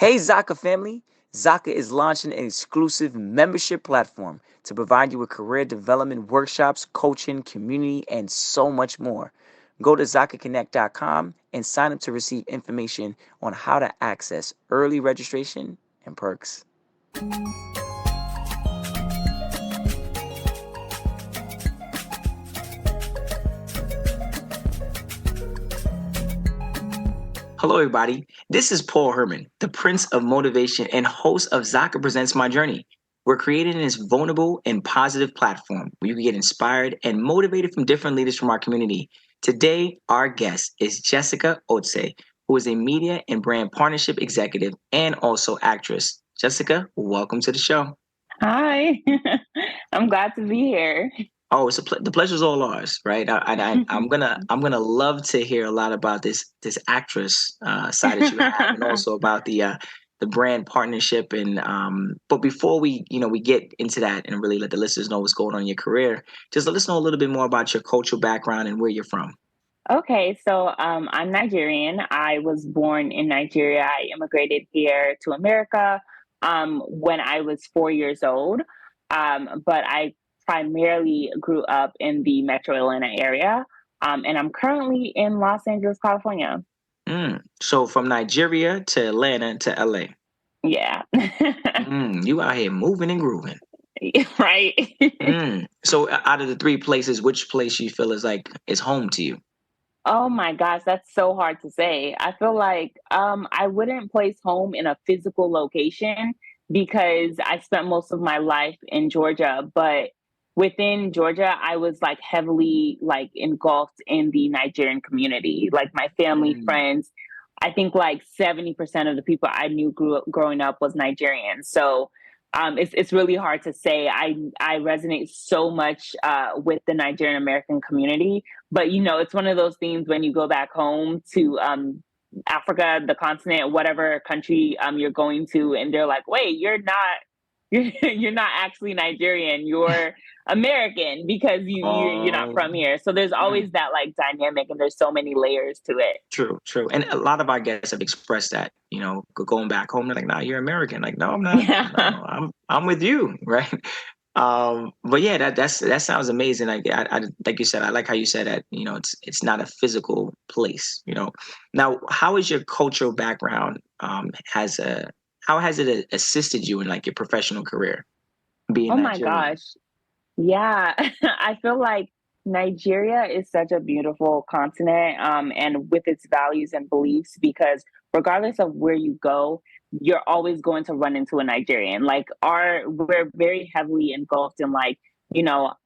Hey, Zaka family! Zaka is launching an exclusive membership platform to provide you with career development workshops, coaching, community, and so much more. Go to ZakaConnect.com and sign up to receive information on how to access early registration and perks. Hello, everybody. This is Paul Herman, the Prince of Motivation and host of Zaka Presents My Journey. We're creating this vulnerable and positive platform where you can get inspired and motivated from different leaders from our community. Today, our guest is Jessica Otse, who is a media and brand partnership executive and also actress. Jessica, welcome to the show. Hi, I'm glad to be here. Oh, the pleasure's all ours, right? I'm gonna love to hear a lot about this actress side that you have, and also about the brand partnership. And but before we get into that and really let the listeners know what's going on in your career, just let us know a little bit more about your cultural background and where you're from. Okay, so I'm Nigerian. I was born in Nigeria. I immigrated here to America when I was 4 years old. But I primarily grew up in the Metro Atlanta area, and I'm currently in Los Angeles, California. So from Nigeria to Atlanta to LA. Yeah, You out here moving and grooving. right. So out of the three places, which place you feel is home to you? Oh my gosh, that's so hard to say. I feel like I wouldn't place home in a physical location because I spent most of my life in Georgia, but within Georgia, I was like heavily like engulfed in the Nigerian community. Like my family, Mm. friends, I think like 70% of the people I knew growing up was Nigerian. So it's really hard to say. I resonate so much with the Nigerian American community, but it's one of those things when you go back home to Africa, the continent, whatever country you're going to, and they're like, "Wait, you're not actually Nigerian. You're American because you're not Oh, from here." So there's mm, always that like dynamic, and there's so many layers to it. true, true. And a lot of our guests have expressed that, going back home, they're like, "Nah, you're American." Like, no, I'm not. Yeah. No, I'm with you, right? But yeah, that sounds amazing. I like you said, I like how you said that. It's not a physical place. Now, how is your cultural background? How has it assisted you in like your professional career, being Oh my Nigerian? gosh. Yeah, I feel like Nigeria is such a beautiful continent, and with its values and beliefs, because regardless of where you go, you're always going to run into a Nigerian. Like we're very heavily engulfed in like,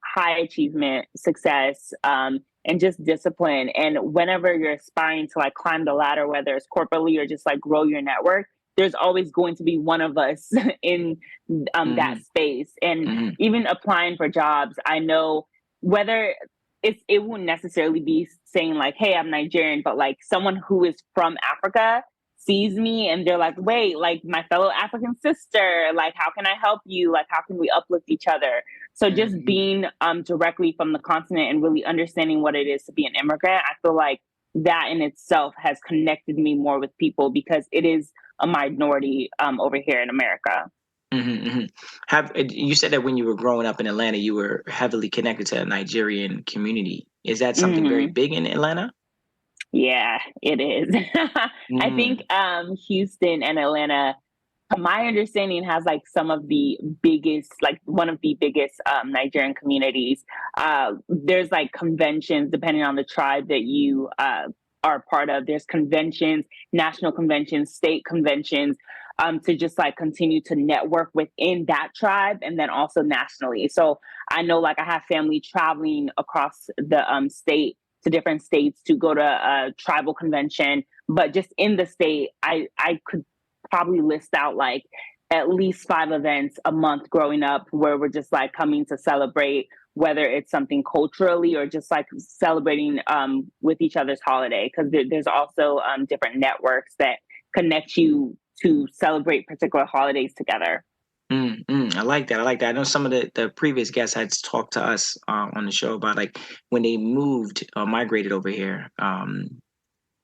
high achievement, success, and just discipline. And whenever you're aspiring to like climb the ladder, whether it's corporately or just like grow your network, there's always going to be one of us in that Hmm. space. And Hmm. even applying for jobs, I know whether it won't necessarily be saying like, "Hey, I'm Nigerian," but like someone who is from Africa sees me and they're like, "Wait, like my fellow African sister, like how can I help you? Like how can we uplift each other?" So just Hmm. being directly from the continent and really understanding what it is to be an immigrant, I feel like that in itself has connected me more with people because it is a minority over here in America. Hmm. Hmm. Have you said that when you were growing up in Atlanta, you were heavily connected to a Nigerian community? Is that something very Hmm. big in Atlanta? Yeah, it is. I think Mm. Houston and Atlanta, from my understanding, has like some of the biggest, like one of the biggest Nigerian communities. There's like conventions depending on the tribe that you are part of. There's conventions, national conventions, state conventions. To just like continue to network within that tribe and then also nationally. So I know like I have family traveling across the state to different states to go to a tribal convention. But just in the state, I could probably list out like at least 5 events a month growing up where we're just like coming to celebrate, whether it's something culturally or just like celebrating with each other's holiday. Because there's also different networks that connect you to celebrate particular holidays together. I like that. I like that. I know some of the previous guests had talked to us on the show about like when they moved or migrated over here.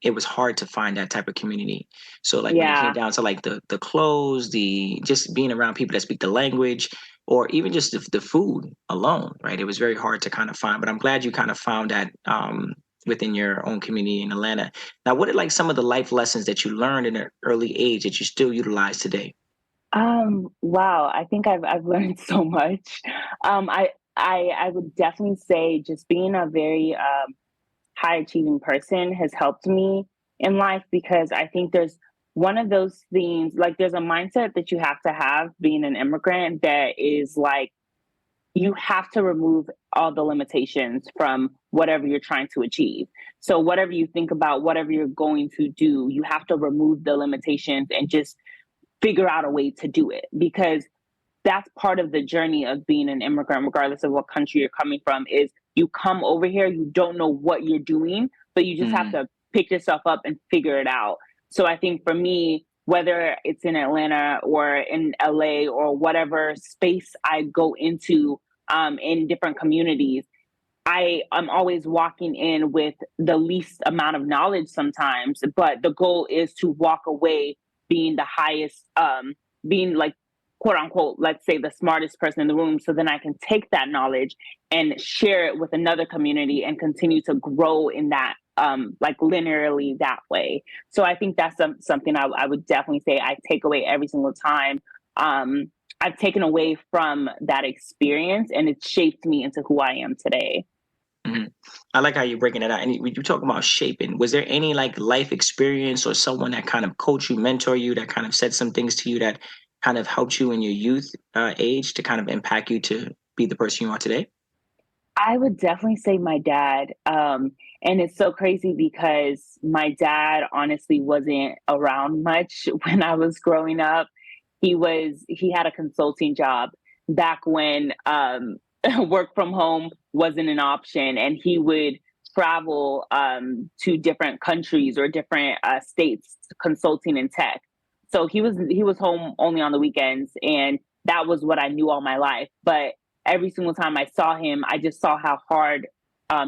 it was hard to find that type of community. So like when it came Yeah. down to like the clothes, the just being around people that speak the language, or even just the food alone, right? It was very hard to kind of find. But I'm glad you kind of found that within your own community in Atlanta. Now, what are like some of the life lessons that you learned in an early age that you still utilize today? Wow, I think I've learned so much. I would definitely say just being a very high achieving person has helped me in life, because I think there's one of those things, like there's a mindset that you have to have being an immigrant, that is like you have to remove all the limitations from whatever you're trying to achieve. So whatever you think about, whatever you're going to do, you have to remove the limitations and just figure out a way to do it, because that's part of the journey of being an immigrant, regardless of what country you're coming from. Is you come over here, you don't know what you're doing, but you just have Mm, to pick yourself up and figure it out. So I think for me, whether it's in Atlanta or in LA or whatever space I go into, in different communities, I'm always walking in with the least amount of knowledge sometimes, but the goal is to walk away being the highest, being like, quote unquote, let's say the smartest person in the room. So then I can take that knowledge and share it with another community and continue to grow in that, like linearly that way. So I think that's something I would definitely say I take away every single time. I've taken away from that experience, and it's shaped me into who I am today. mhm. I like how you're breaking it out. And when you talk about shaping, was there any like life experience or someone that kind of coached you, mentor you, that kind of said some things to you that kind of helped you in your youth age to kind of impact you to be the person you are today? I would definitely say my dad. And it's so crazy because my dad honestly wasn't around much when I was growing up. He had a consulting job back when work from home wasn't an option, and he would travel to different countries or different states consulting in tech. So he was home only on the weekends, and that was what I knew all my life. But every single time I saw him, I just saw how hard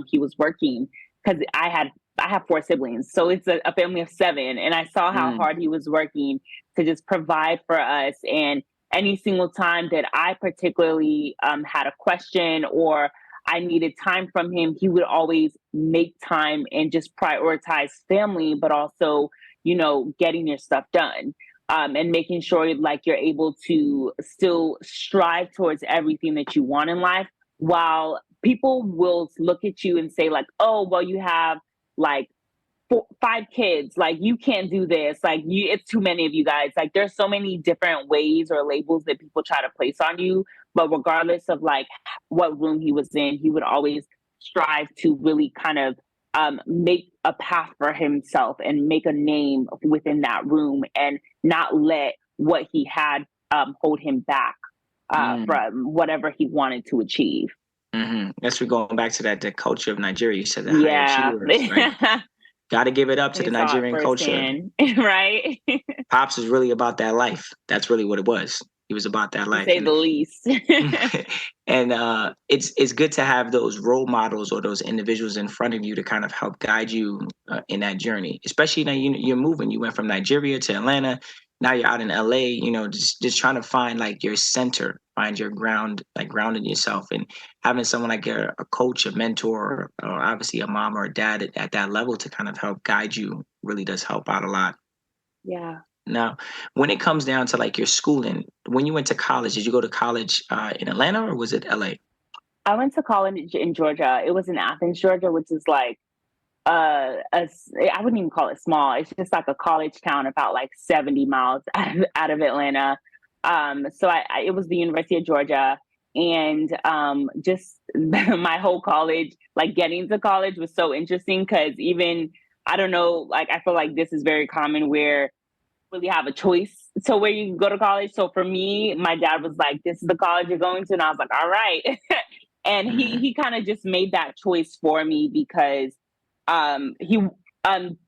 he was working, because I have four siblings, so it's a family of seven, and I saw how Mm, hard he was working to just provide for us. And any single time that I particularly had a question or I needed time from him, he would always make time and just prioritize family, but also, getting your stuff done. And making sure like you're able to still strive towards everything that you want in life, while people will look at you and say like, oh, well, you have like five kids, like you can't do this, like it's too many of you guys. Like there's so many different ways or labels that people try to place on you, but regardless of like what room he was in, he would always strive to really kind of make a path for himself and make a name within that room, and not let what he had hold him back mm, from whatever he wanted to achieve. That's we're going back to that the culture of Nigeria. You said the high Yeah. achievers, right? Got to give it up to I the saw it Nigerian culture. firsthand, right? Pops is really about that life. That's really what it was. He was about that To life, say the least. and it's good to have those role models or those individuals in front of you to kind of help guide you in that journey. Especially now you're moving. You went from Nigeria to Atlanta. Now you're out in LA. Just trying to find like your center, find your ground, like grounding yourself, and having someone like a coach, a mentor, or obviously a mom or a dad at that level to kind of help guide you really does help out a lot. Yeah. Now, when it comes down to like your schooling, when you went to college, did you go to college in Atlanta or was it LA? I went to college in Georgia. It was in Athens, Georgia, which is like I wouldn't even call it small. It's just like a college town about like 70 miles out of Atlanta. So it was the University of Georgia, and just my whole college, like getting to college was so interesting, because even I don't know, like I feel like this is very common where really have a choice to where you can go to college. So for me, my dad was like, "This is the college you're going to," and I was like, "All right." And he Hmm. he kind of just made that choice for me, because he um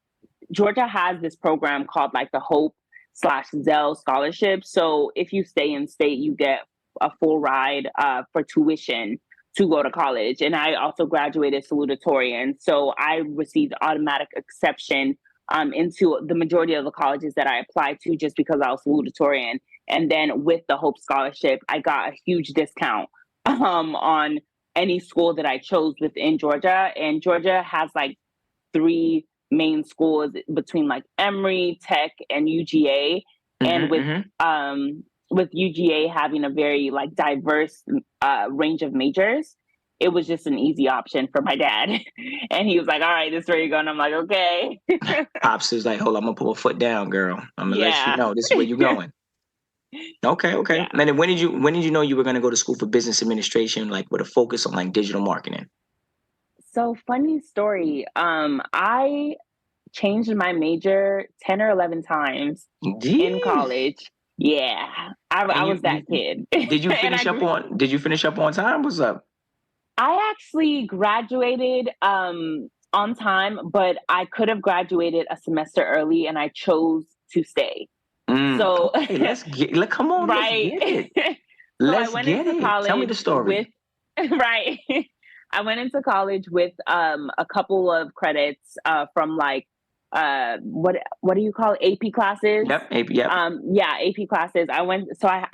Georgia has this program called like the Hope/Zell scholarship. So if you stay in state, you get a full ride for tuition to go to college. And I also graduated salutatorian, so I received automatic exception into the majority of the colleges that I applied to just because I was salutatorian. And then with the Hope Scholarship, I got a huge discount on any school that I chose within Georgia. And Georgia has like 3 main schools between like Emory, Tech, and UGA. And with UGA having a very like diverse range of majors, it was just an easy option for my dad. And he was like, all right, this is where you're going. I'm like, okay. Pops was like, hold on, I'm gonna pull a foot down, girl. I'm gonna let you Yeah. know this is where you're going. Okay. Yeah. And then when did you know you were gonna go to school for business administration, like with a focus on like digital marketing? So funny story. I changed my major 10 or 11 times in Jeez. college. Yeah. I And was that kid. did you And finish up on time? What's up? I actually graduated on time, but I could have graduated a semester early and I chose to stay. So Okay, come on, right. let's get it. So I went into college Tell me the story. right. I went into college with a couple of credits from like what do you call it? AP classes? Yep, yep. Yeah, AP classes. I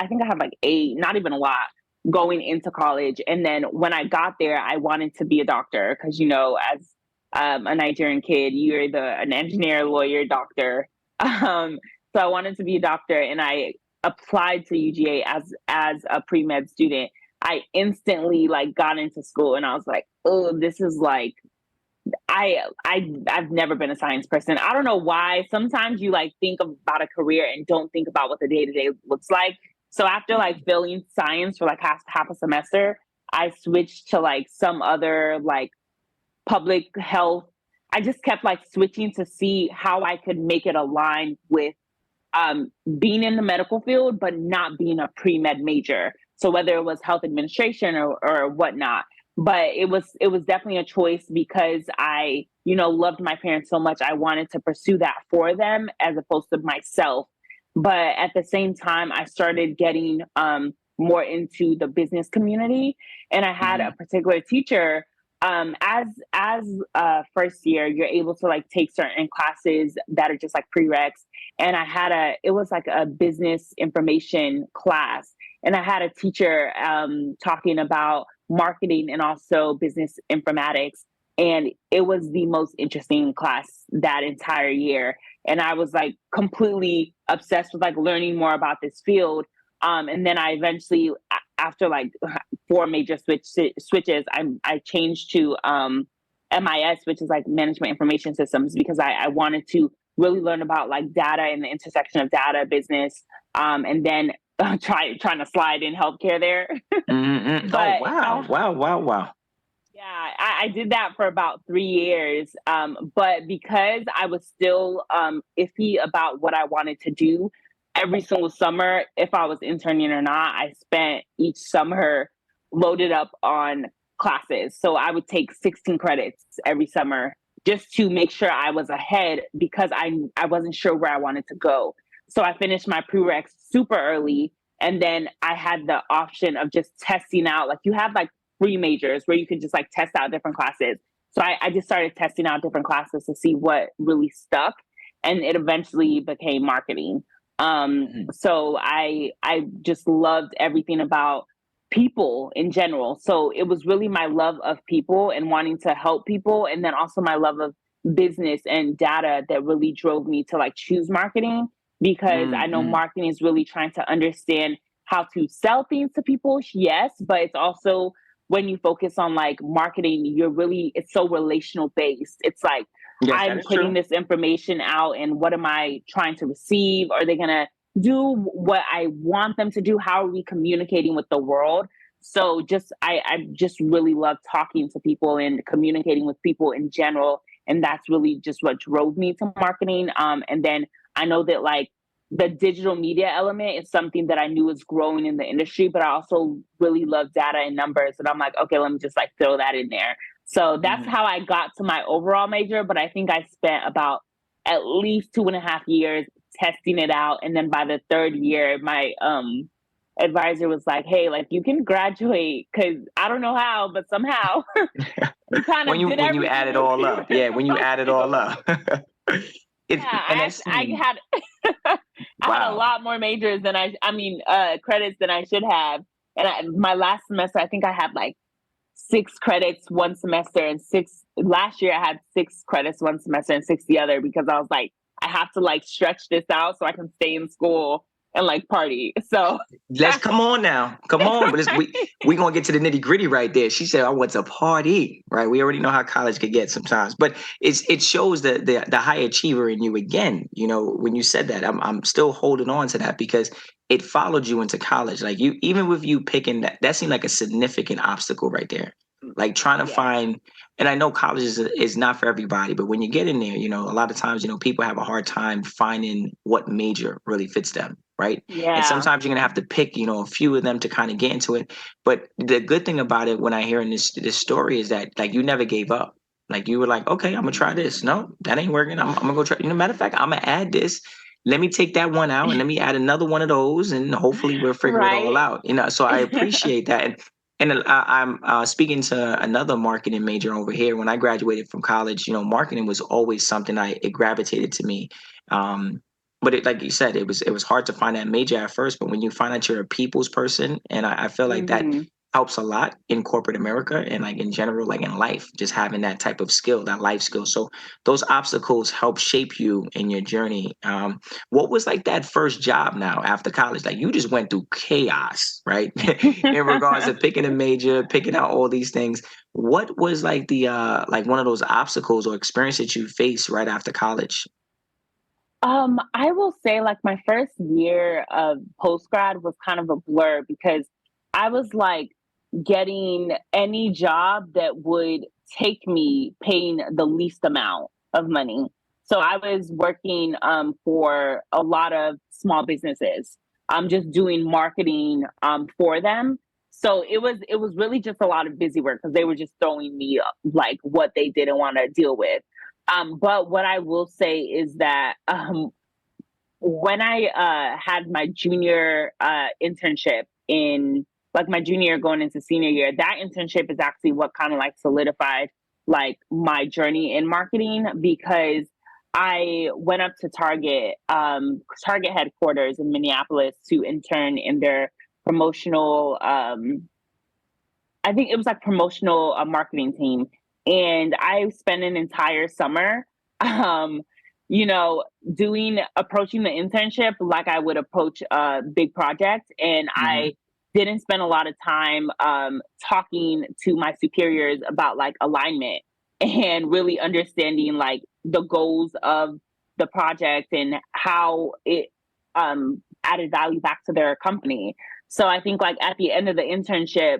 think I have like 8, not even a lot going into college. And then when I got there, I wanted to be a doctor because as a Nigerian kid, you're either an engineer, lawyer, doctor. So I wanted to be a doctor, and I applied to UGA as a pre-med student. I instantly like got into school, and I was like, oh, this is like I've never been a science person. I don't know why. Sometimes you like think about a career and don't think about what the day-to-day looks like. So after like failing science for like half a semester, I switched to like some other like public health. I just kept like switching to see how I could make it align with being in the medical field, but not being a pre-med major. So whether it was health administration or whatnot, but it was definitely a choice because I, loved my parents so much. I wanted to pursue that for them as opposed to myself. But at the same time, I started getting more into the business community, and I had a particular teacher. As first year, you're able to like take certain classes that are just like prereqs. And it was like a business information class. And I had a teacher talking about marketing and also business informatics. And it was the most interesting class that entire year. And I was like completely obsessed with like learning more about this field. And then I eventually, after like 4 major switches, I changed to MIS, which is like management information systems, because I wanted to really learn about like data and the intersection of data, business, and then trying to slide in healthcare there. But, wow. Yeah, I did that for about 3 years. But because I was still iffy about what I wanted to do, every single summer, if I was interning or not, I spent each summer loaded up on classes. So I would take 16 credits every summer just to make sure I was ahead because I wasn't sure where I wanted to go. So I finished my prereqs super early. And then I had the option of just testing out, like you have like 3 majors where you can just like test out different classes. So I just started testing out different classes to see what really stuck. And it eventually became marketing. So I just loved everything about people in general. So it was really my love of people and wanting to help people. And then also my love of business and data that really drove me to like choose marketing, because I know marketing is really trying to understand how to sell things to people. Yes, but it's also when you focus on like marketing, it's so relational based. It's like, yes, I'm putting this information out and what am I trying to receive? Are they going to do what I want them to do? How are we communicating with the world? So I just really love talking to people and communicating with people in general. And that's really just what drove me to marketing. And then I know that like the digital media element is something that I knew is growing in the industry, but I also really love data and numbers. And I'm like, okay, let me just like throw that in there. So that's how I got to my overall major. But I think I spent about at least 2.5 years testing it out. And then by the 3rd year, my advisor was like, hey, like you can graduate, because I don't know how, but somehow you kind of when you add it all up. Yeah, when you add it all up. And I that's had I had a wow. lot more majors than credits than I should have. And my last semester, I think I had like 6 credits one semester and six last year. I had 6 credits one semester and 6 the other because I was like, I have to like stretch this out so I can stay in school and like party. So Let's come on now. Come on. But we gonna get to the nitty-gritty right there. She said, I want to party. Right. We already know how college could get sometimes. But it shows the high achiever in you again. You know, when you said that, I'm still holding on to that because it followed you into college. Like you, even with you picking that seemed like a significant obstacle right there. Like trying to yeah, find, and I know college is not for everybody, but when you get in there, you know, a lot of times, you know, people have a hard time finding what major really fits them, right? And yeah, sometimes you're gonna have to pick, you know, a few of them to kind of get into it. But the good thing about it, when I hear in this story, is that like you never gave up. Like you were like, okay, I'm gonna try this. No, that ain't working. I'm gonna go try. You know, matter of fact, I'm gonna add this. Let me take that one out and let me add another one of those, and hopefully we'll figure it all right. out. You know, so I appreciate that. And I'm speaking to another marketing major over here. When I graduated from college, you know, marketing was always something it gravitated to me. Um, but like you said, it was hard to find that major at first. But when you find that you're a people's person, and I feel like that hmm helps a lot in corporate America and like in general, like in life, just having that type of skill, that life skill. So those obstacles help shape you in your journey. What was like that first job now after college? Like you just went through chaos, right? In regards to picking a major, picking out all these things. What was like the like one of those obstacles or experiences you faced right after college? I will say like my first year of post grad was kind of a blur because I was like getting any job that would take me paying the least amount of money. So I was working for a lot of small businesses. I'm just doing marketing for them. So it was really just a lot of busy work because they were just throwing me like what they didn't want to deal with. But what I will say is that when I had my junior internship in like my junior year going into senior year, that internship is actually what kind of like solidified like my journey in marketing because I went up to Target headquarters in Minneapolis to intern in their promotional I think it was like promotional marketing team. And I spent an entire summer, um, you know, approaching the internship like I would approach a big project. And Hmm. I didn't spend a lot of time talking to my superiors about like alignment and really understanding like the goals of the project and how it added value back to their company. So I think like at the end of the internship,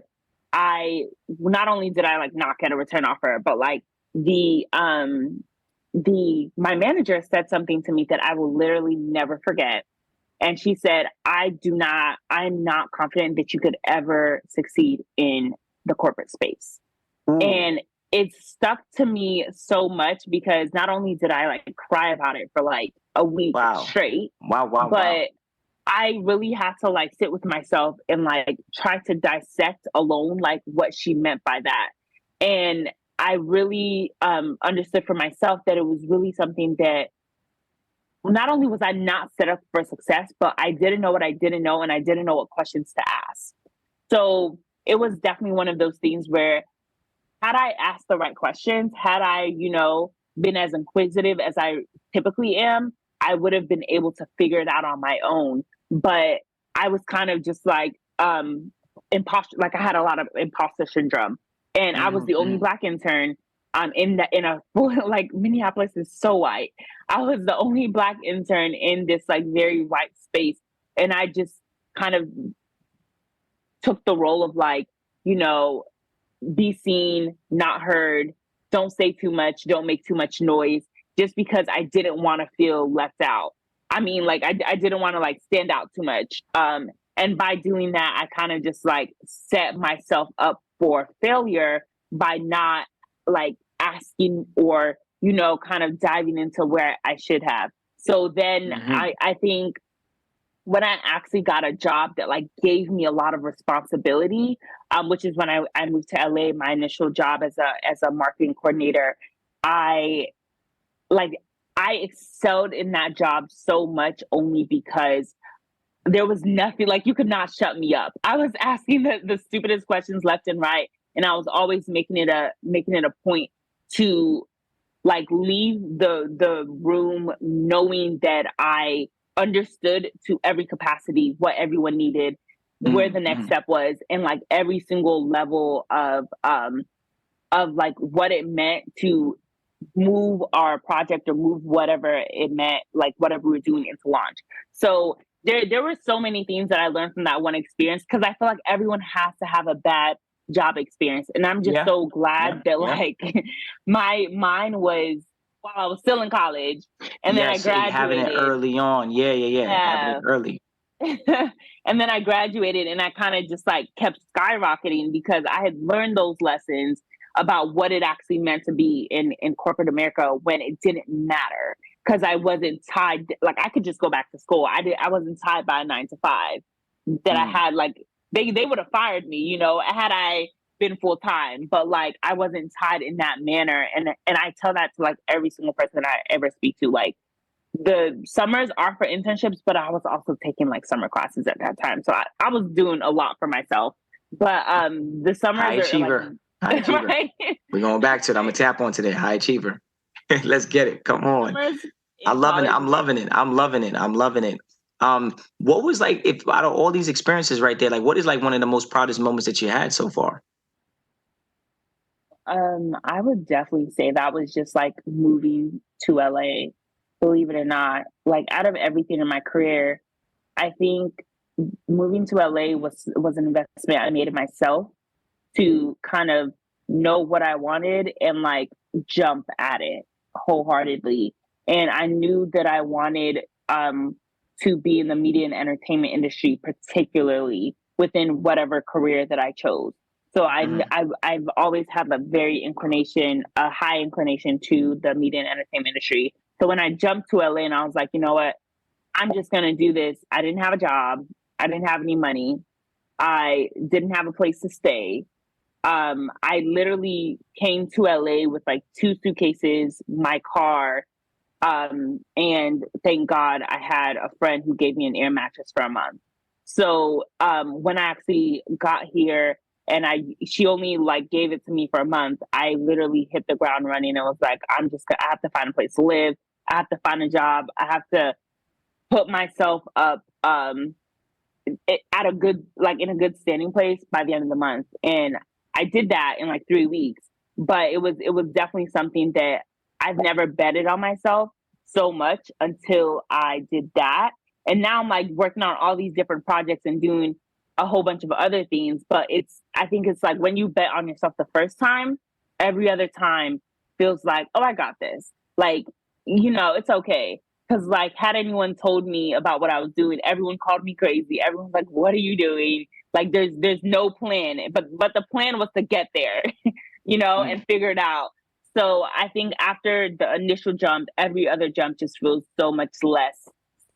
I not only did I like not get a return offer, but like the my manager said something to me that I will literally never forget. And she said, I'm not confident that you could ever succeed in the corporate space. Ooh, And it stuck to me so much because not only did I like cry about it for like a week wow, straight, wow, wow, wow. but I really had to like sit with myself and like try to dissect alone like what she meant by that. And I really understood for myself that it was really something that not only was I not set up for success, but I didn't know what I didn't know and I didn't know what questions to ask. So it was definitely one of those things where had I asked the right questions, had I, been as inquisitive as I typically am, I would have been able to figure it out on my own. But I was kind of just like imposter, like I had a lot of imposter syndrome, and I was the only Hmm. Black intern. In a like Minneapolis is so white. I was the only Black intern in this like very white space, and I just kind of took the role of like, you know, be seen, not heard, don't say too much, don't make too much noise, just because I didn't want to feel left out. I mean, like I didn't want to like stand out too much. And by doing that, I kind of just like set myself up for failure by not like asking or, kind of diving into where I should have. So then Hmm. I think when I actually got a job that like gave me a lot of responsibility, which is when I moved to LA, my initial job as a marketing coordinator, I like I excelled in that job so much only because there was nothing, like, you could not shut me up. I was asking the stupidest questions left and right, and I was always making it a point to like leave the room knowing that I understood to every capacity what everyone needed, where the next step was, and like every single level of like what it meant to move our project or move whatever it meant, like whatever we were doing into launch. So there were so many things that I learned from that one experience, because I feel like everyone has to have a bad job experience. And I'm just so glad that like mine was while I was still in college, and then I having it graduated. early on. Having it early. And then I graduated, and I kind of just like kept skyrocketing because I had learned those lessons about what it actually meant to be in corporate America when it didn't matter, because I wasn't tied. Like, I could just go back to school. I wasn't tied by a 9 to 5 that I had. Like, they would have fired me, you know, had I been full time, but like I wasn't tied in that manner. And I tell that to like every single person I ever speak to. Like, the summers are for internships, but I was also taking like summer classes at that time. So I was doing a lot for myself. But the summers high achiever. Like, high achiever. Right? We're going back to it. I'm gonna tap onto that. High achiever. Let's get it. Come on. I'm loving it. What was like, if out of all these experiences right there, like what is like one of the most proudest moments that you had so far? I would definitely say that was just like moving to LA. Believe it or not, like out of everything in my career, I think moving to LA was an investment I made in myself to kind of know what I wanted and like jump at it wholeheartedly. And I knew that I wanted to be in the media and entertainment industry, particularly within whatever career that I chose. So I've always had a high inclination to the media and entertainment industry. So when I jumped to LA and I was like, you know what, I'm just going to do this. I didn't have a job. I didn't have any money. I didn't have a place to stay. I literally came to LA with like 2 suitcases, my car, and thank God I had a friend who gave me an air mattress for a month. So when I actually got here and she only like gave it to me for a month, I literally hit the ground running and was like, I have to find a place to live. I have to find a job. I have to put myself up at a good, like in a good standing place by the end of the month. And I did that in like 3 weeks, but it was definitely something that I've never betted on myself so much until I did that. And now I'm like working on all these different projects and doing a whole bunch of other things. But I think it's like when you bet on yourself the first time, every other time feels like, oh, I got this. Like, you know, it's okay. Because like, had anyone told me about what I was doing, everyone called me crazy. Everyone's like, what are you doing? Like, there's no plan. But the plan was to get there, you know, and figure it out. So I think after the initial jump, every other jump just feels so much less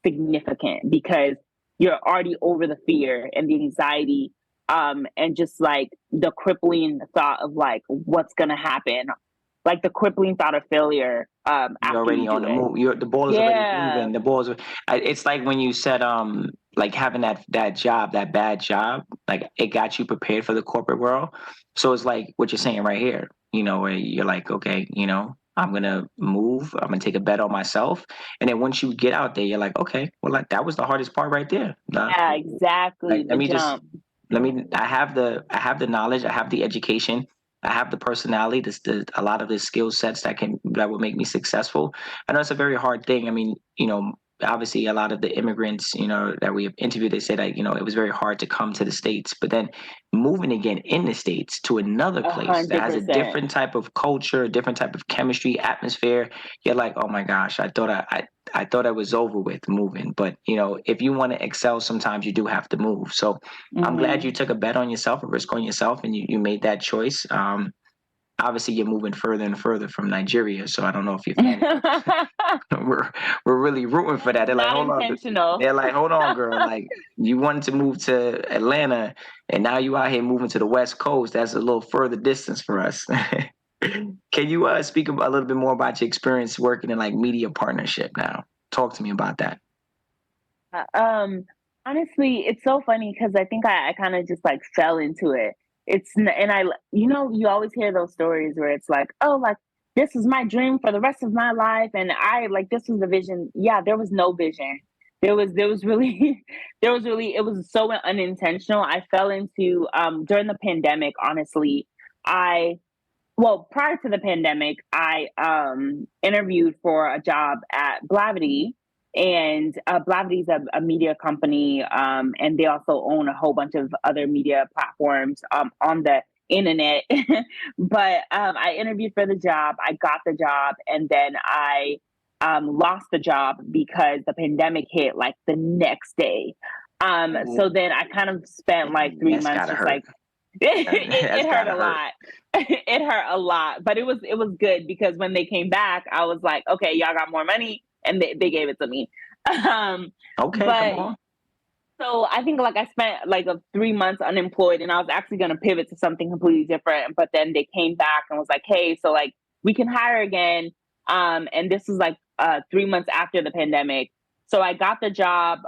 significant because you're already over the fear and the anxiety, and just like the crippling thought of like, what's going to happen? Like the crippling thought of failure. You're already on the move. The ball is already moving. The ball's. It's like when you said, like having that job, that bad job, like it got you prepared for the corporate world. So it's like what you're saying right here. You know, where you're like, okay, you know, I'm gonna move. I'm gonna take a bet on myself. And then once you get out there, you're like, okay, well, like that was the hardest part right there. Yeah, exactly. Like, I have the knowledge. I have the education. I have the personality, a lot of the skill sets that will make me successful. I know it's a very hard thing. I mean, you know, obviously a lot of the immigrants, you know, that we have interviewed, they say that, you know, it was very hard to come to the States, but then moving again in the States to another place 100%. That has a different type of culture, a different type of chemistry, atmosphere. You're like, oh my gosh, I thought I was over with moving. But, you know, if you want to excel, sometimes you do have to move. So I'm glad you took a bet on yourself, a risk on yourself, and you made that choice. Obviously, you're moving further and further from Nigeria, so I don't know if you're we're really rooting for that. They're like, hold on. They're like, hold on, girl. Like, you wanted to move to Atlanta, and now you out here moving to the West Coast. That's a little further distance for us. Can you speak a little bit more about your experience working in like media partnership now? Talk to me about that. Uh, Um, Honestly, it's so funny because I think I kind of just like fell into it. And you always hear those stories where it's like, oh, like this is my dream for the rest of my life, and I like this was the vision. Yeah, there was no vision. There was really, it was so unintentional. I fell into during the pandemic. Honestly, I well, prior to the pandemic, I interviewed for a job at Blavity, and Blavity is a media company, and they also own a whole bunch of other media platforms on the internet. But I interviewed for the job, I got the job, and then I lost the job because the pandemic hit like the next day. So then I kind of spent like three That's months gotta just hurt. like it That's hurt gotta a hurt. lot. It hurt a lot, but it was good because when they came back, I was like, okay, y'all got more money, and they gave it to me. Um, Okay, come but on. so I think like I spent like 3 months unemployed, and I was actually going to pivot to something completely different. But then they came back and was like, hey, so like we can hire again. And this was like 3 months after the pandemic. So I got the job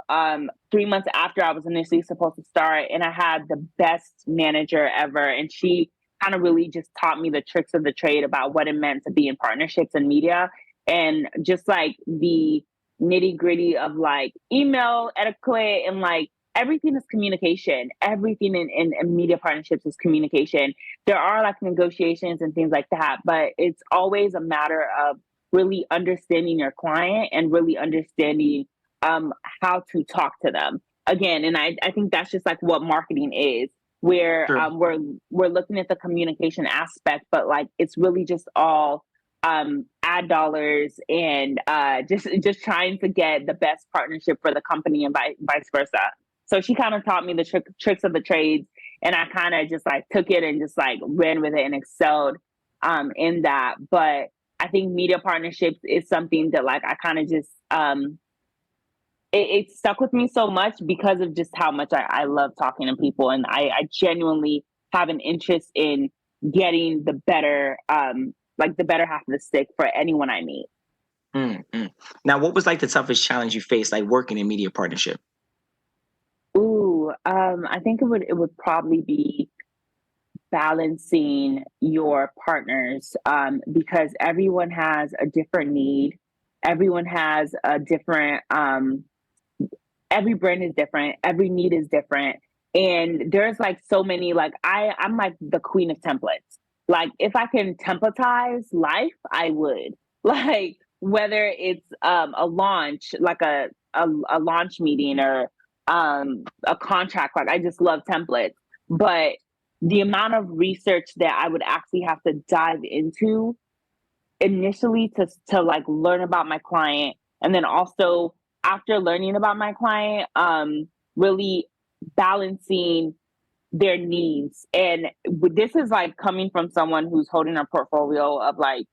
3 months after I was initially supposed to start, and I had the best manager ever, and she kind of really just taught me the tricks of the trade about what it meant to be in partnerships and media, and just like the nitty gritty of like email etiquette and like everything is communication. Everything in media partnerships is communication. There are like negotiations and things like that, but it's always a matter of really understanding your client and really understanding how to talk to them. Again, and I think that's just like what marketing is, where True. we're looking at the communication aspect, but like it's really just all ad dollars and just trying to get the best partnership for the company and vice versa. So she kind of taught me the tricks of the trades, and I kind of just like took it and just like ran with it and excelled in that. But I think media partnerships is something that like I kind of just it stuck with me so much because of just how much I love talking to people, and I genuinely have an interest in getting the better like the better half of the stick for anyone I meet. Mm. Now, what was like the toughest challenge you faced, like working in media partnership? Ooh, I think it would probably be balancing your partners, because everyone has a different need. Everyone has a different every brand is different, every need is different. And there's like so many, like I'm like the queen of templates. Like if I can templatize life, I would. Like whether it's a launch, like a launch meeting, or a contract, like I just love templates. But the amount of research that I would actually have to dive into initially to like learn about my client, and then also after learning about my client, really balancing their needs. And this is like coming from someone who's holding a portfolio of like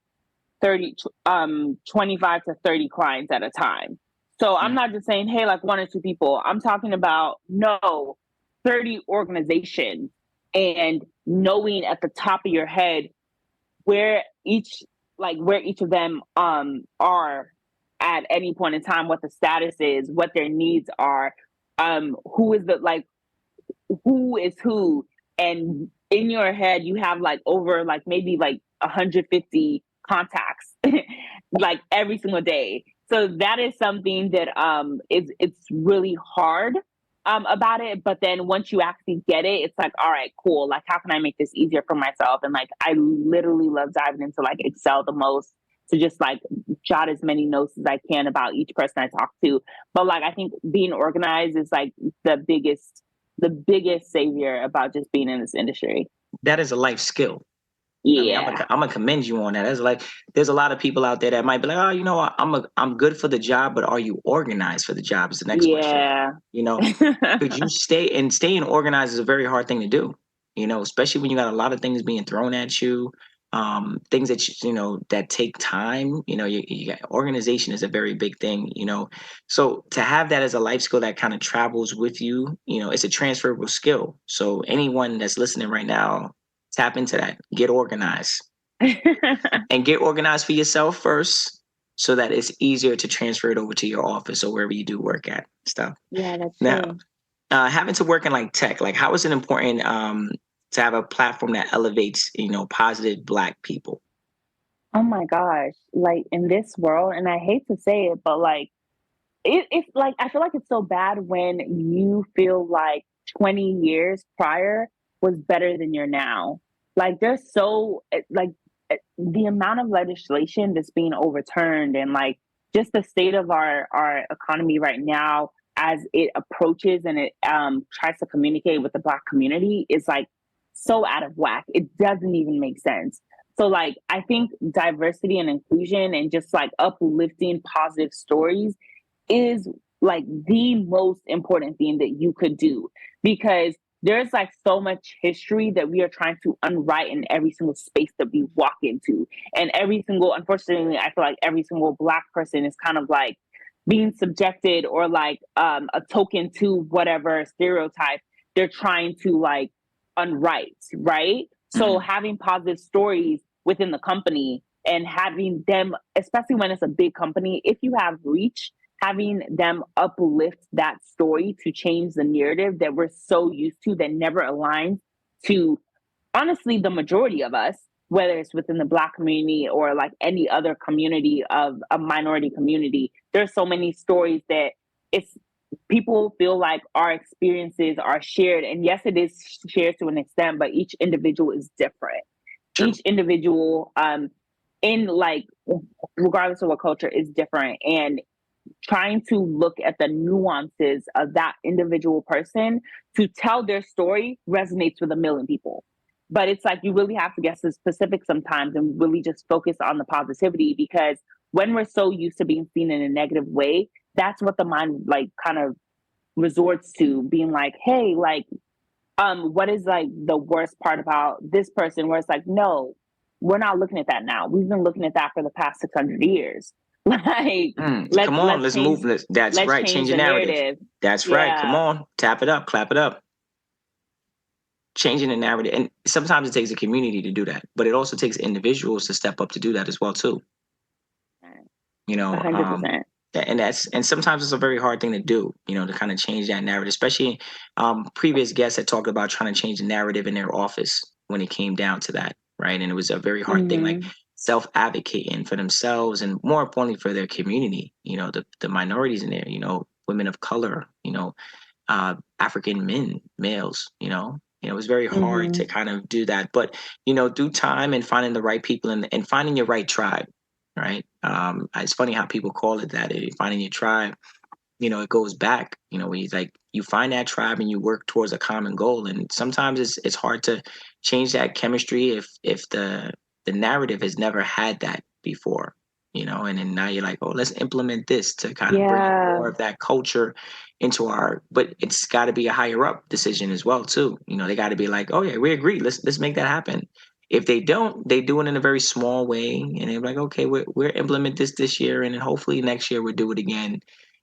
30 25 to 30 clients at a time. So I'm Mm. not just saying, hey, like one or two people. I'm talking about no, 30 organizations, and knowing at the top of your head where each where each of them are at any point in time, what the status is, what their needs are, who is the like who is who. And in your head you have like over like maybe like 150 contacts like every single day. So that is something that it's really hard about it. But then once you actually get it, it's like, all right, cool. Like, how can I make this easier for myself? And like, I literally love diving into like Excel the most, to just like jot as many notes as I can about each person I talk to. But like, I think being organized is like the biggest savior about just being in this industry. That is a life skill. I mean, Yeah. I'm gonna commend you on that. That's like, there's a lot of people out there that might be like, oh, you know, I'm good for the job, but are you organized for the job? Is the next question. Yeah. You know, could you staying organized is a very hard thing to do. You know, especially when you got a lot of things being thrown at you, things that you know that take time. You know, you got organization is a very big thing. You know, so to have that as a life skill that kind of travels with you, you know, it's a transferable skill. So anyone that's listening right now, tap into that. Get organized. and get organized for yourself first, so that it's easier to transfer it over to your office or wherever you do work at stuff. Yeah, that's Now, true. having to work in like tech, like how is it important to have a platform that elevates, positive Black people? Oh my gosh. Like in this world, and I hate to say it, but like it's like I feel like it's so bad when you feel like 20 years prior was better than your now. Like there's the amount of legislation that's being overturned, and like just the state of our economy right now as it approaches and it tries to communicate with the Black community is like so out of whack. It doesn't even make sense. So like I think diversity and inclusion and just like uplifting positive stories is like the most important thing that you could do, because there's like so much history that we are trying to unwrite in every single space that we walk into. And unfortunately, I feel like every single Black person is kind of like being subjected or like a token to whatever stereotype they're trying to like unwrite, right? So having positive stories within the company and having them, especially when it's a big company, if you have reach, having them uplift that story to change the narrative that we're so used to that never aligns to honestly the majority of us, whether it's within the Black community or like any other community of a minority community. There's so many stories that it's people feel like our experiences are shared, and yes, it is shared to an extent, but each individual is different. True. Each individual in like regardless of what culture is different, and trying to look at the nuances of that individual person to tell their story resonates with a million people. But it's like you really have to get to specific sometimes and really just focus on the positivity, because when we're so used to being seen in a negative way, that's what the mind like kind of resorts to, being like, hey, like what is like the worst part about this person, where it's like, no, we're not looking at that now. We've been looking at that for the past 600 years. Like Come on, let's change move. That's let's right. change Change the the narrative. narrative. That's right. Come Yeah. on, tap it up, clap it up. Changing the narrative, and sometimes it takes a community to do that, but it also takes individuals to step up to do that as well too. You know, 100%. and sometimes it's a very hard thing to do. To kind of change that narrative, especially previous guests had talked about trying to change the narrative in their office when it came down to that, right? And it was a very hard thing, like self-advocating for themselves and more importantly for their community. The minorities in there. Women of color. African males. It was very hard to kind of do that, but through time and finding the right people and finding your right tribe, right? It's funny how people call it that. Finding your tribe, it goes back. When you find that tribe and you work towards a common goal, and sometimes it's hard to change that chemistry if the narrative has never had that before. And then now you're like, oh, let's implement this to kind of bring more of that culture into but it's got to be a higher up decision as well too. They got to be like, oh yeah, we agree. Let's make that happen. If they don't, they do it in a very small way, and they're like, okay, we're implement this year, and then hopefully next year we'll do it again.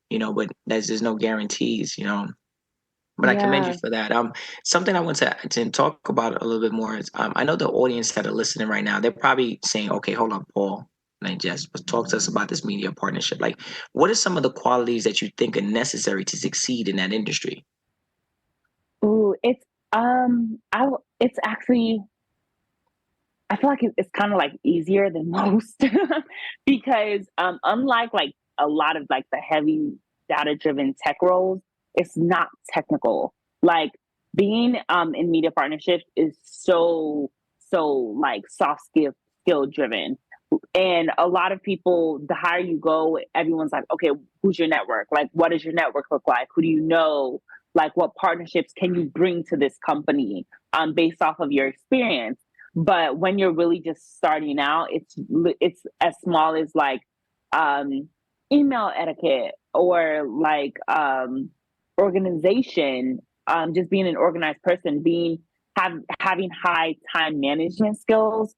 But there's no guarantees. But I commend you for that. Something I want to talk about a little bit more is I know the audience that are listening right now, they're probably saying, okay, hold on, Paul and Jess, talk to us about this media partnership. Like, what are some of the qualities that you think are necessary to succeed in that industry? Ooh, it's actually, I feel like it's kind of like easier than most because unlike like a lot of like the heavy data driven tech roles, it's not technical. Like being in media partnerships is so like soft skill driven. And a lot of people, the higher you go, everyone's like, okay, who's your network? Like, what does your network look like? Who do you know? Like, what partnerships can you bring to this company based off of your experience? But when you're really just starting out, it's as small as like email etiquette or like organization, just being an organized person, having high time management skills,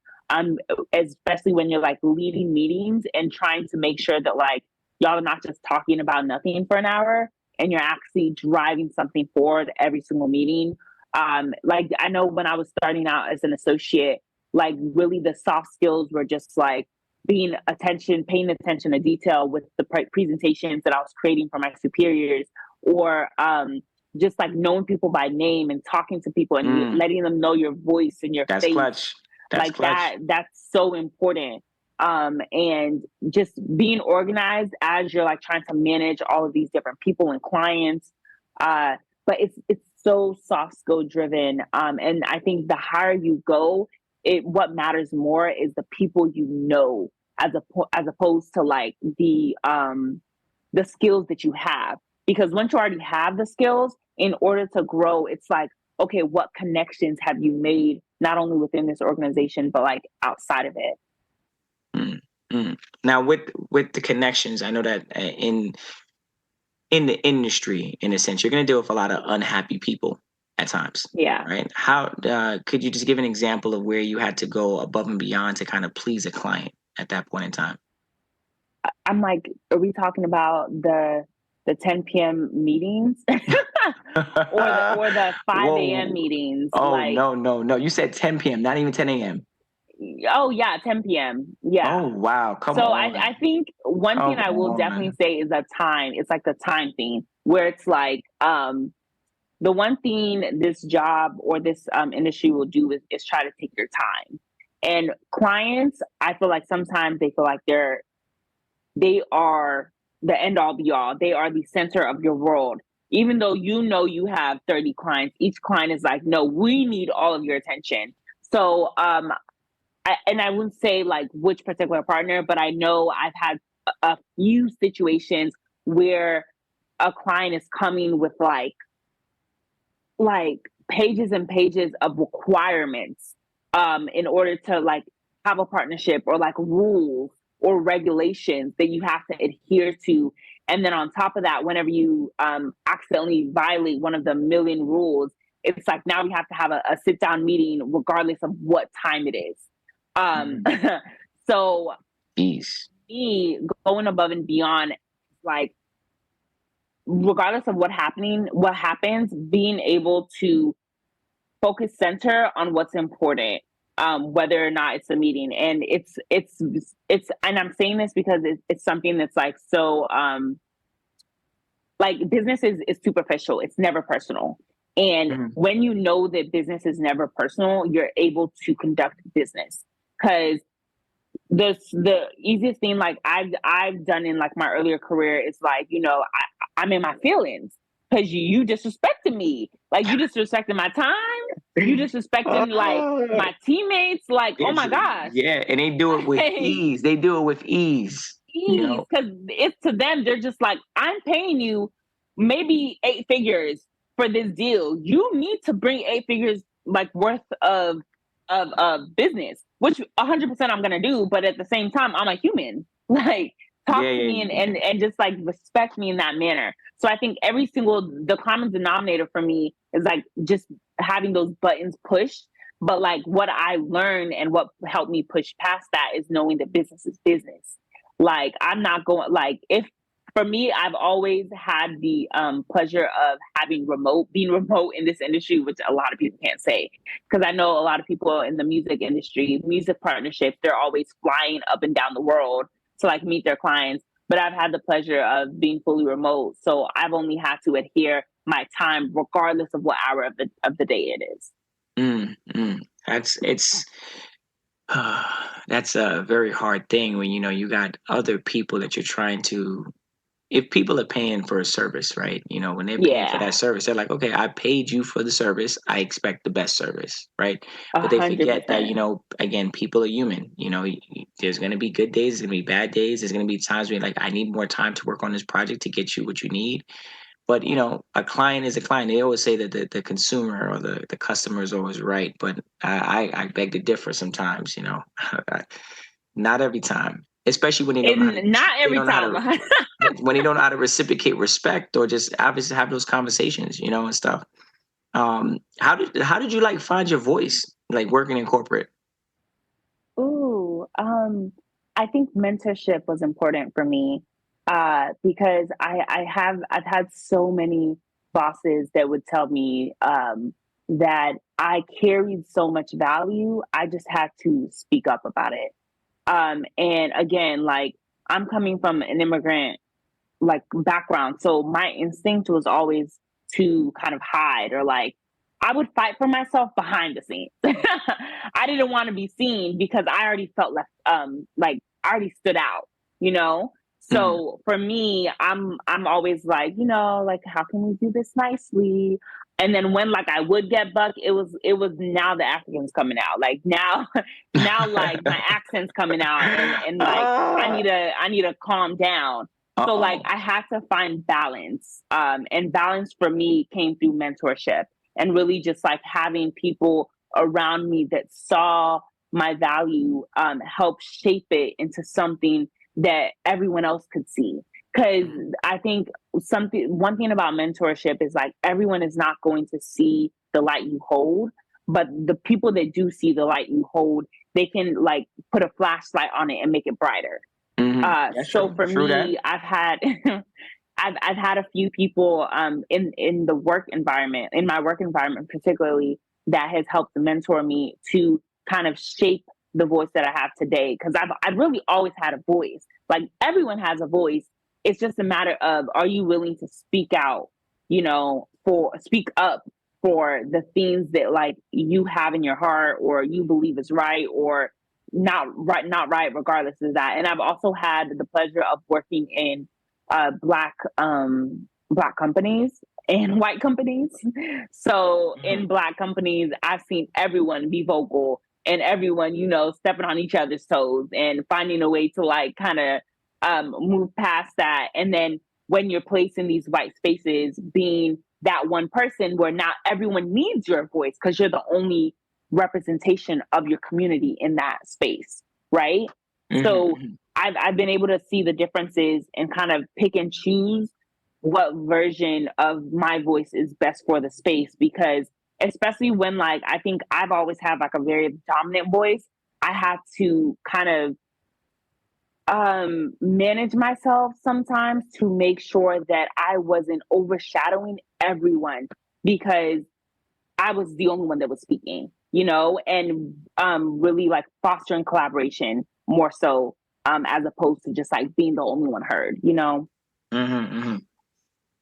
especially when you're like leading meetings and trying to make sure that like y'all are not just talking about nothing for an hour and you're actually driving something forward every single meeting. Like I know when I was starting out as an associate, like really the soft skills were just like paying attention to detail with the presentations that I was creating for my superiors, or just like knowing people by name and talking to people and letting them know your voice and your That's face. clutch. That's Like clutch. that's so important. And just being organized as you're like trying to manage all of these different people and clients. But it's so soft skill driven. And I think the higher you go, what matters more is the people you know, as opposed to like the skills that you have. Because once you already have the skills, in order to grow, it's like, okay, what connections have you made not only within this organization but like outside of it? Now, with the connections, I know that in the industry, in a sense, you're going to deal with a lot of unhappy people at times. Yeah. Right? How could you just give an example of where you had to go above and beyond to kind of please a client at that point in time? I'm like, are we talking about the 10 p.m. meetings or the 5 a.m. Whoa. meetings? Oh, Like, no. You said 10 p.m., not even 10 a.m. oh yeah, 10 p.m. Yeah. Oh, wow. Come So on. I think one thing Come I will definitely on. say is a time. It's like the time thing where it's like the one thing this job or this industry will do is try to take your time. And clients, I feel like sometimes they feel like they are the end all be all. They are the center of your world. Even though you know you have 30 clients, each client is like, no, we need all of your attention. So I wouldn't say like which particular partner, but I know I've had a few situations where a client is coming with like pages and pages of requirements in order to like have a partnership, or like rules or regulations that you have to adhere to. And then on top of that, whenever you accidentally violate one of the million rules, it's like now we have to have a sit down meeting regardless of what time it is. Mm. So Jeez. me going above and beyond, like regardless of what happens, being able to focus center on what's important, whether or not it's a meeting. And and I'm saying this because it's something that's like so like business is superficial, it's never personal. And when you know that business is never personal, you're able to conduct business. Because the easiest thing like I've done in like my earlier career is like, I'm in my feelings because you disrespected me. Like you disrespected my time. You disrespected like Oh, my teammates. Like, oh my gosh. yeah, and they do it with Like, ease. They do it with ease. ease. Because it's to them, they're just like, I'm paying you maybe 8 figures for this deal. You need to bring 8 figures like worth of business, which 100% I'm gonna do. But at the same time, I'm a human. Like talk to me and just like respect me in that manner. So I think the common denominator for me is like just having those buttons pushed. But like what I learned and what helped me push past that is knowing that business is business. Like I'm not going like if for me, I've always had the pleasure of being remote in this industry, which a lot of people can't say. Because I know a lot of people in the music industry, music partnerships, they're always flying up and down the world to like meet their clients. But I've had the pleasure of being fully remote. So I've only had to adhere my time regardless of what hour of the day it is. It's that's a very hard thing when you got other people that you're trying to. If people are paying for a service, right? When they're paying for that service, they're like, okay, I paid you for the service. I expect the best service, right? But they forget that, 100%. again, people are human. There's going to be good days, there's going to be bad days. There's going to be times where like, I need more time to work on this project to get you what you need. But, a client is a client. They always say that the consumer or the customer is always right. But I beg to differ sometimes, not every time, especially when they don't know how to, And not they every don't know how time. to when they don't know how to reciprocate respect or just obviously have those conversations, and stuff. How did you like find your voice, like working in corporate? Ooh, I think mentorship was important for me because I've had so many bosses that would tell me that I carried so much value, I just had to speak up about it. And again, like, I'm coming from an immigrant like background, so my instinct was always to kind of hide, or like, I would fight for myself behind the scenes. I didn't want to be seen because I already felt left, like I already stood out, you know. Mhm. So for me, I'm always like, like, how can we do this nicely? And then when like I would get buck, it was now the Africans coming out. Like now, now like my accent's coming out, and like I need to calm down. So like Uh-oh. I had to find balance. And balance for me came through mentorship, and really just like having people around me that saw my value, help shape it into something that everyone else could see. Because I think one thing about mentorship is like everyone is not going to see the light you hold, but the people that do see the light you hold, they can like put a flashlight on it and make it brighter. That's So true. for True that. me, I've had I've had a few people in the work environment, in my work environment particularly, that has helped mentor me to kind of shape the voice that I have today. Because I've really always had a voice. Like everyone has a voice. It's just a matter of, are you willing to speak out, for speak up for the things that like you have in your heart, or you believe is right, or not right regardless of that. And I've also had the pleasure of working in black companies and white companies. So Mhm. in black companies, I've seen everyone be vocal, and everyone, stepping on each other's toes and finding a way to like kind of move past that. And then when you're placed in these white spaces, being that one person where not everyone needs your voice because you're the only representation of your community in that space, right? Mhm. So Mhm. I've been able to see the differences and kind of pick and choose what version of my voice is best for the space, because especially when like I think I've always had like a very dominant voice, I have to kind of manage myself sometimes to make sure that I wasn't overshadowing everyone, because I was the only one that was speaking, and really like fostering collaboration more so, as opposed to just like being the only one heard. Mhm. Mhm.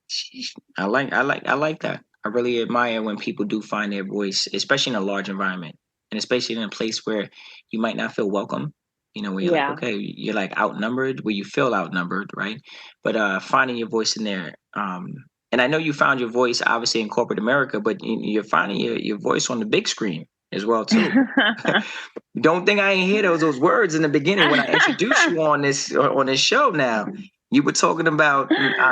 Sheesh. I like that. I really admire when people do find their voice, especially in a large environment, and especially in a place where you might not feel welcome. Where you're like, Yeah. okay, you're like outnumbered, where you feel outnumbered, right? But finding your voice in there, and I know you found your voice obviously in corporate America, but you're finding your voice on the big screen as well too. Don't think I ain't hear those words in the beginning when I introduced you on this show. Now you were talking about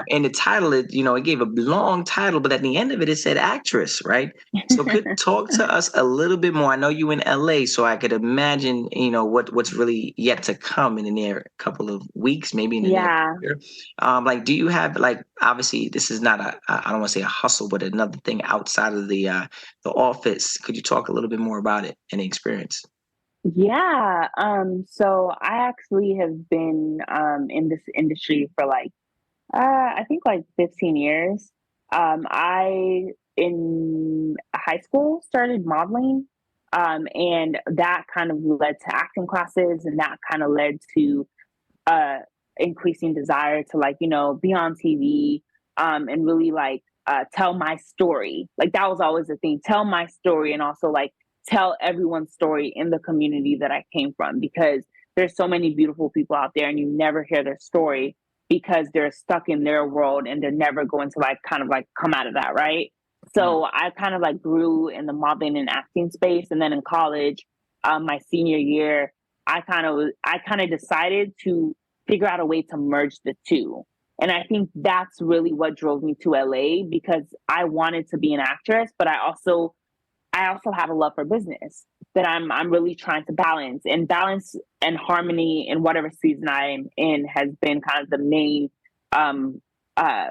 in the title, it gave a long title, but at the end of it, it said actress, right? So could talk to us a little bit more. I know you in LA, so I could imagine what's really yet to come in the near couple of weeks, maybe in the near Yeah. future. Like, do you have like, obviously this is not I don't want to say a hustle, but another thing outside of the office. Could you talk a little bit more about it and the experience? Yeah. So I actually have been in this industry for like I think like 15 years. I in high school started modeling, and that kind of led to acting classes, and that kind of led to uh increasing desire to like be on TV, and really like tell my story. Like that was always the thing, tell my story, and also like tell everyone's story in the community that I came from, because there's so many beautiful people out there and you never hear their story because they're stuck in their world and they're never going to like kind of like come out of that, right? Mm. So I kind of like grew in the modeling and acting space, and then in college, my senior year, I kind of decided to figure out a way to merge the two. And I think that's really what drove me to LA, because I wanted to be an actress, but I also have a love for business that I'm really trying to balance. And balance and harmony in whatever season I'm in has been kind of the main um uh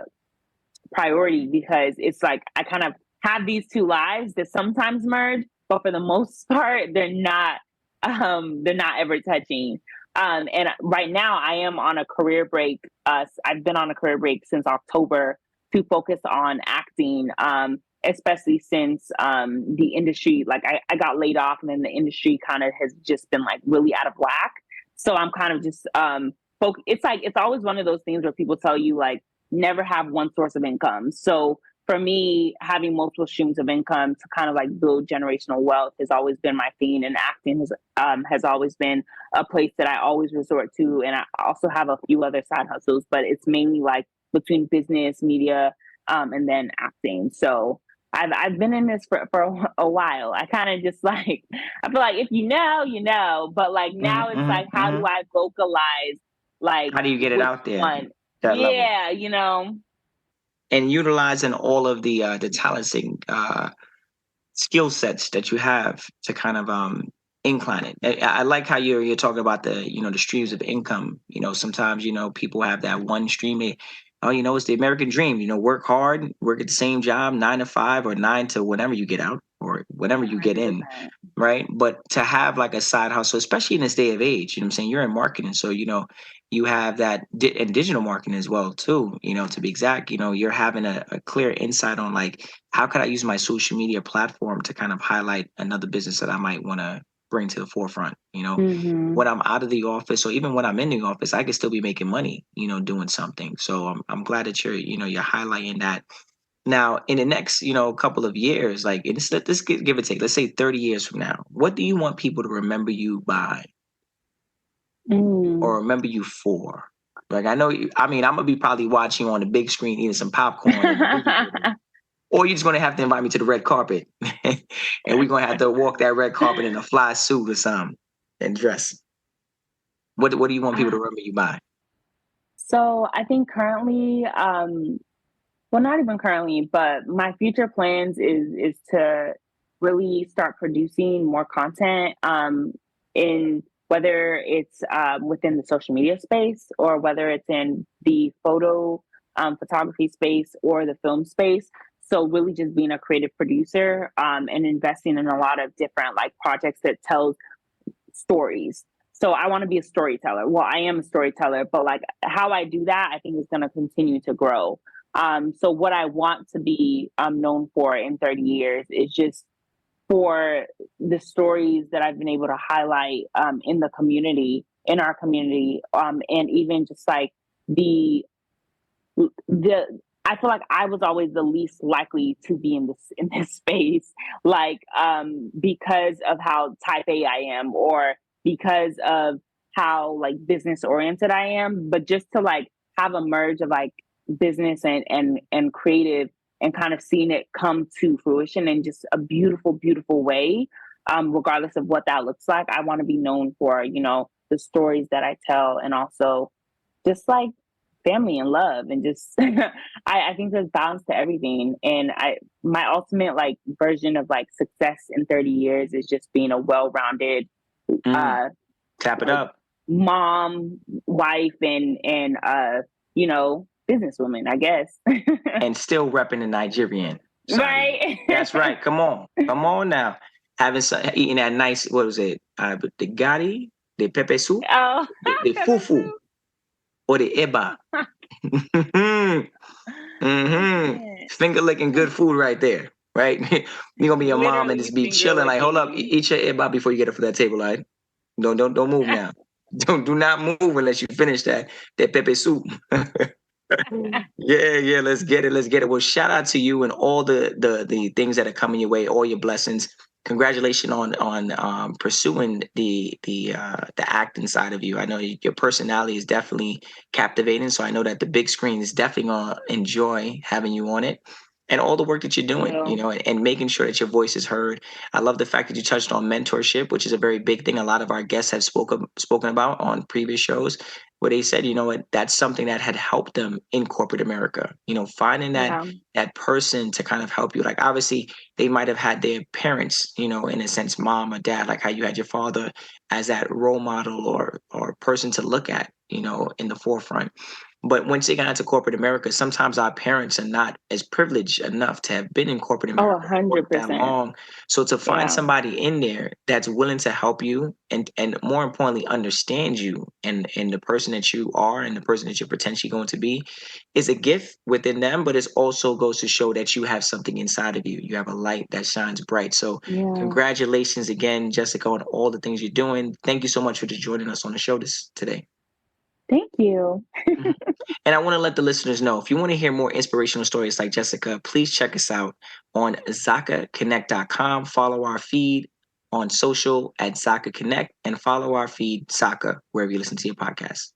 priority, because it's like I kind of have these two lives that sometimes merge, but for the most part, they're not ever touching. And right now, I am on a career break. I've been on a career break since October to focus on acting. especially since the industry, like I got laid off, and then the industry kind of has just been like really out of whack. So I'm kind of just it's like it's always one of those things where people tell you like never have one source of income. So for me, having multiple streams of income to kind of like build generational wealth has always been my thing, and acting has always been a place that I always resort to. And I also have a few other side hustles, but it's mainly like between business, media, and then acting. So I've been in this for a while. I kind of just like I feel like if you know, you know. But like now it's like how do I vocalize like How do you get it which out there? one? That level. Yeah, you know. And utilizing all of the talenting skill sets that you have to kind of incline it. I like how you're talking about the the streams of income. Sometimes people have that one stream. It's the American dream. Work hard, work at the same job, 9 to 5 or 9 to whenever you get out or whenever you get in, 100%. right? But to have like a side hustle, especially in this day of age, I'm saying, you're in marketing, so you have that and digital marketing as well too. To be exact, you're having a clear insight on like how could I use my social media platform to kind of highlight another business that I might want to bring to the forefront. Mm-hmm. When I'm out of the office or even when I'm in the office, I can still be making money, doing something. So I'm glad that you're highlighting that. Now, in the next, couple of years, like let's give or take, let's say 30 years from now, what do you want people to remember you by or Mm. remember you for? Like I know, I'm gonna be probably watching you on the big screen, eating some popcorn in the movie theater, or you're just gonna have to invite me to the red carpet, and we're gonna have to walk that red carpet in a fly suit or something and dress. What do you want people to remember you by? So I think currently, well, not even currently, but my future plans is to really start producing more content, in whether it's within the social media space or whether it's in the photography space or the film space. So really just being a creative producer, and investing in a lot of different like projects that tell stories. So I want to be a storyteller. Well, I am a storyteller, but like how I do that, I think is going to continue to grow. So what I want to be known for in 30 years is just for the stories that I've been able to highlight in the community, in our community, and even just like the I feel like I was always the least likely to be in this space, like because of how type A I am, or because of how like business oriented I am. But just to like have a merge of like business and creative, and kind of seeing it come to fruition in just a beautiful, beautiful way, regardless of what that looks like. I want to be known for the stories that I tell, and also just like family and love, and just I think there's balance to everything. And my ultimate like version of like success in 30 years is just being a well-rounded Mm, uh tap it like up. mom, wife, and businesswoman, I guess. And still repping the Nigerian side of you. Right. That's right. Come on now. Having some, eating that nice, what was it? The gari, the pepe soup, Oh. the fufu, or the eba. Mm-hmm. Yeah. Finger licking good food right there, right? You're gonna be your mom and Literally just be finger chilling, like, hold up, licking. eat your eba before you get up from that table, right? Don't move now. Do not move unless you finish that pepe soup. Yeah, let's get it. Let's get it. Well, shout out to you and all the things that are coming your way, all your blessings. Congratulations on pursuing the acting side of you. I know your personality is definitely captivating, so I know that the big screen is definitely gonna enjoy having you on it. And all the work that you're doing, and making sure that your voice is heard. I love the fact that you touched on mentorship, which is a very big thing. A lot of our guests have spoken about on previous shows, where they said, that's something that had helped them in corporate America. Finding Yeah. that person to kind of help you. Like obviously they might have had their parents, in a sense, mom or dad, like how you had your father as that role model or person to look at, in the forefront. But once they got into corporate America, sometimes our parents are not as privileged enough to have been in corporate Oh, America or worked that 100%. long. So to find Yeah. somebody in there that's willing to help you and more importantly understand you and the person that you are and the person that you're potentially going to be is a gift within them, but it also goes to show that you have something inside of you. You have a light that shines bright. So Yeah. congratulations again, Jessica, on all the things you're doing. Thank you so much for just joining us on the show today. Thank you. Mhm. And I want to let the listeners know if you want to hear more inspirational stories like Jessica, please check us out on ZakaConnect.com. Follow our feed on social at Zaka Connect and follow our feed, Zaka, wherever you listen to your podcast.